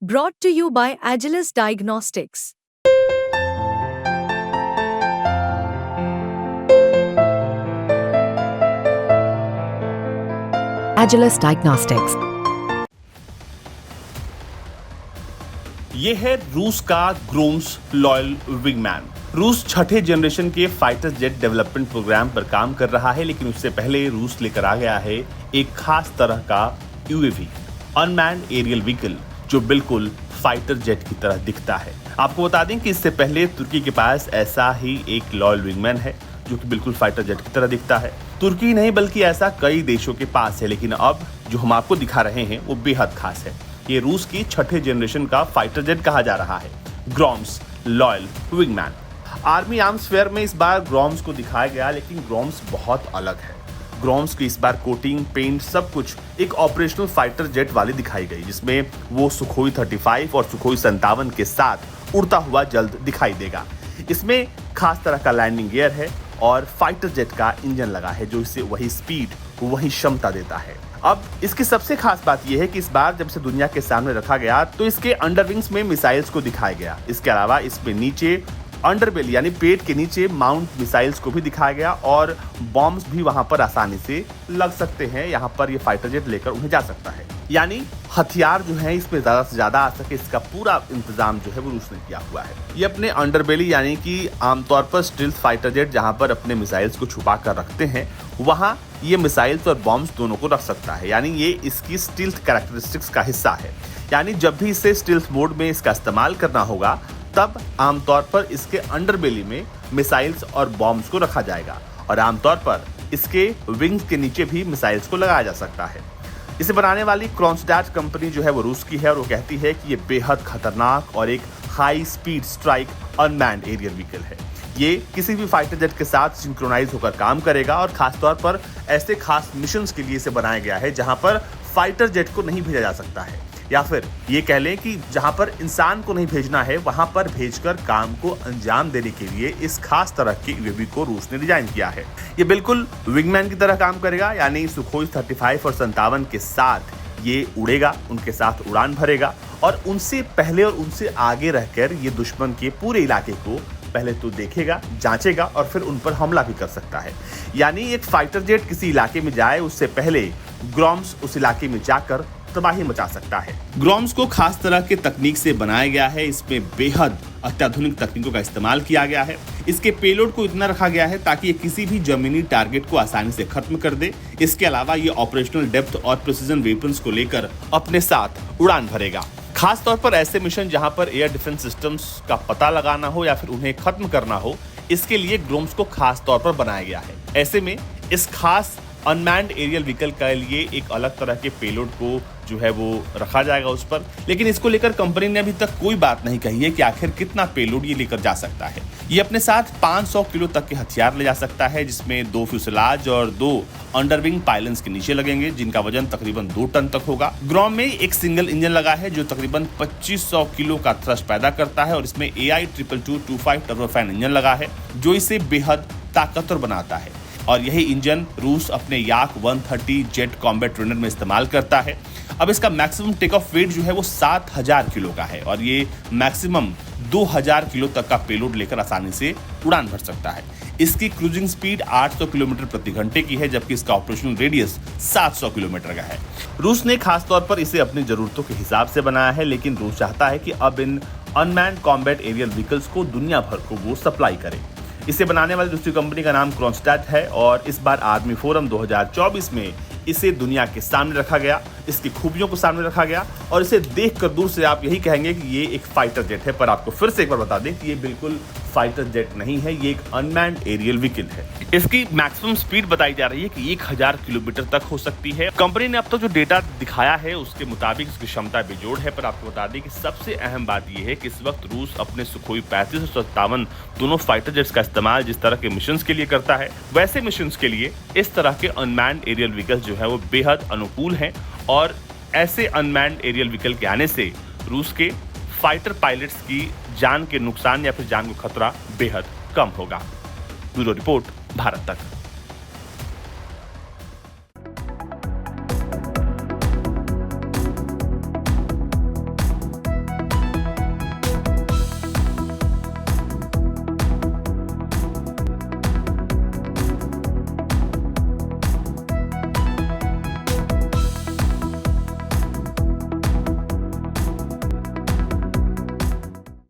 Brought to you by Agilus Diagnostics. Agilus Diagnostics. ये है रूस का ग्रोम्स लॉयल विंगमैन। रूस छठे जनरेशन के फाइटर जेट डेवलपमेंट प्रोग्राम पर काम कर रहा है, लेकिन उससे पहले रूस लेकर आ गया है एक खास तरह का यूएवी, अनमैन्ड एरियल व्हीकल, जो बिल्कुल फाइटर जेट की तरह दिखता है। आपको बता दें कि इससे पहले तुर्की के पास ऐसा ही एक लॉयल विंगमैन है जो कि बिल्कुल फाइटर जेट की तरह दिखता है। तुर्की नहीं बल्कि ऐसा कई देशों के पास है, लेकिन अब जो हम आपको दिखा रहे हैं वो बेहद खास है। ये रूस की छठे जनरेशन का फाइटर जेट कहा जा रहा है, grooms loyal wingman. Army arms fair में इस बार ग्रोम्स को दिखाया गया, लेकिन ग्रोम्स बहुत अलग है। ग्रोम्स की इस बार कोटिंग, पेंट, सब कुछ एक ऑपरेशनल फाइटर जेट वाली दिखाई गई, जिसमें वो सुखोई 35 और सुखोई 57 के साथ उड़ता हुआ जल्द दिखाई देगा। इसमें खास तरह का लैंडिंग गियर है और फाइटर जेट का इंजन लगा है, जो इसे वही स्पीड, वही क्षमता देता है। अब इसकी सबसे खास बात यह है कि इस बार जब इसे दुनिया के सामने रखा गया तो इसके अंडरविंग्स में मिसाइल्स को दिखाया गया। इसके अलावा इसमें नीचे अंडरबेली यानी पेट के नीचे माउंट मिसाइल्स को भी दिखाया गया और बॉम्ब्स भी वहां पर आसानी से लग सकते हैं। यहाँ पर ये फाइटर जेट लेकर उन्हें जा सकता है, यानी हथियार जो है इसमें ज्यादा से ज्यादा आ सके, इसका पूरा इंतजाम जो है वो रूस ने किया हुआ है। ये अपने अंडरबेली यानी कि आमतौर पर स्टील्थ फाइटर जेट जहां पर अपने मिसाइल्स को छुपा कर रखते हैं, वहां ये मिसाइल्स और बॉम्ब्स दोनों को रख सकता है, यानी ये इसकी स्टील्थ कैरेक्टरिस्टिक्स का हिस्सा है। यानी जब भी इसे स्टील्थ मोड में इसका इस्तेमाल करना होगा, तब आमतौर पर इसके अंडरबेली में मिसाइल्स और बॉम्ब्स को रखा जाएगा और आमतौर पर इसके विंग्स के नीचे भी मिसाइल्स को लगाया जा सकता है। इसे बनाने वाली क्रोनस्टैट कंपनी जो है वो रूस की है और वो कहती है कि ये बेहद खतरनाक और एक high speed strike unmanned aerial vehicle है। ये किसी भी फाइटर जेट के साथ सिंक्रोनाइज होकर काम करेगा और खासतौर पर ऐसे खास मिशंस के लिए इसे बनाया गया है जहां पर फाइटर जेट को नहीं भेजा जा सकता है, या फिर ये कह लें कि जहां पर इंसान को नहीं भेजना है वहां पर भेजकर काम को अंजाम देने के लिए इस खास तरह के यूएवी को रूस ने डिजाइन किया है। ये बिल्कुल विंगमैन की तरह काम करेगा, यानी सुखोई 35 और 57 के साथ ये उड़ेगा, उनके साथ उड़ान भरेगा और उनसे पहले और उनसे आगे रहकर ये दुश्मन के पूरे इलाके को पहले तो देखेगा, जांचेगा और फिर उन पर हमला भी कर सकता है। यानी एक फाइटर जेट किसी इलाके में जाए उससे पहले ग्रोम्स उस इलाके में जाकर तबाही मचा सकता है। ग्रोम्स को खास तरह के तकनीक से बनाया गया है, इसमें बेहद अत्याधुनिक तकनीकों का इस्तेमाल किया गया है। इसके पेलोड को इतना रखा गया है ताकि ये किसी भी जमीनी टारगेट को आसानी से खत्म कर दे। इसके अलावा ये ऑपरेशनल डेप्थ और प्रिसीजन वेपन्स को लेकर अपने साथ उड़ान भरेगा, खास तौर पर ऐसे मिशन जहां पर एयर डिफेंस सिस्टम्स का पता लगाना हो या फिर उन्हें खत्म करना हो। इसके लिए ग्रोम्स को खास तौर पर बनाया गया है। ऐसे में इस खास अनमैन्ड एरियल व्हीकल के लिए एक अलग तरह के पेलोड को जो है वो रखा जाएगा उस पर, लेकिन इसको लेकर कंपनी ने अभी तक कोई बात नहीं कही है कि आखिर कितना पेलोड ये लेकर जा सकता है। ये अपने साथ 500 किलो तक के हथियार ले जा सकता है, जिसमें 2 फ्यूसलाज और 2 अंडरविंग पायलन्स के नीचे लगेंगे, जिनका वजन तकरीबन 2 टन तक होगा। ग्रोम में एक सिंगल इंजन लगा है जो तकरीबन 2500 किलो का थ्रस्ट पैदा करता है और इसमें AI222-25 टर्बोफैन इंजन लगा है, जो इसे बेहद ताकतवर बनाता है। और यही इंजन रूस अपने याक 130 जेट कॉम्बैट ट्रेनर में इस्तेमाल करता है। अब इसका मैक्सिमम टेक ऑफ वेट जो है वो 7000 किलो का है और ये मैक्सिमम 2000 किलो तक का पेलोड लेकर आसानी से उड़ान भर सकता है। इसकी क्रूजिंग स्पीड 800 किलोमीटर प्रति घंटे की है, जबकि इसका ऑपरेशनल रेडियस 700 किलोमीटर का है। रूस ने खास तौर पर इसे अपनी जरूरतों के हिसाब से बनाया है, लेकिन रूस चाहता है कि अब इन अनमैन्ड कॉम्बैट एरियल व्हीकल्स को दुनिया भर को वो सप्लाई करे। इसे बनाने वाली दूसरी कंपनी का नाम क्रोनस्टैट है और इस बार आर्मी फोरम 2024 में इसे दुनिया के सामने रखा गया, इसकी खूबियों को सामने रखा गया और इसे देखकर दूर से आप यही कहेंगे कि ये एक फाइटर जेट है। पर आपको फिर से एक बार बता दें कि ये बिल्कुल फाइटर जेट नहीं है, ये एक अनमैन्ड एरियल व्हीकल है। इसकी मैक्सिमम स्पीड बताई जा रही है कि 1000 किलोमीटर तक हो सकती है। कंपनी ने अब तक जो डेटा दिखाया है उसके मुताबिक इसकी क्षमता बेजोड़ है। पर आपको बता दें कि सबसे अहम बात यह है कि इस वक्त रूस अपने सुखोई 35 और 57 दोनों फाइटर जेट्स का इस्तेमाल जिस तरह के मिशन के लिए करता है, वैसे मिशन के लिए इस तरह के अनमैन्ड एरियल व्हीकल जो है वो बेहद अनुकूल हैं और ऐसे अनमैन्ड एरियल व्हीकल के आने से रूस के फाइटर पायलट्स की जान के नुकसान या फिर जान को खतरा बेहद कम होगा। ब्यूरो रिपोर्ट, भारत तक।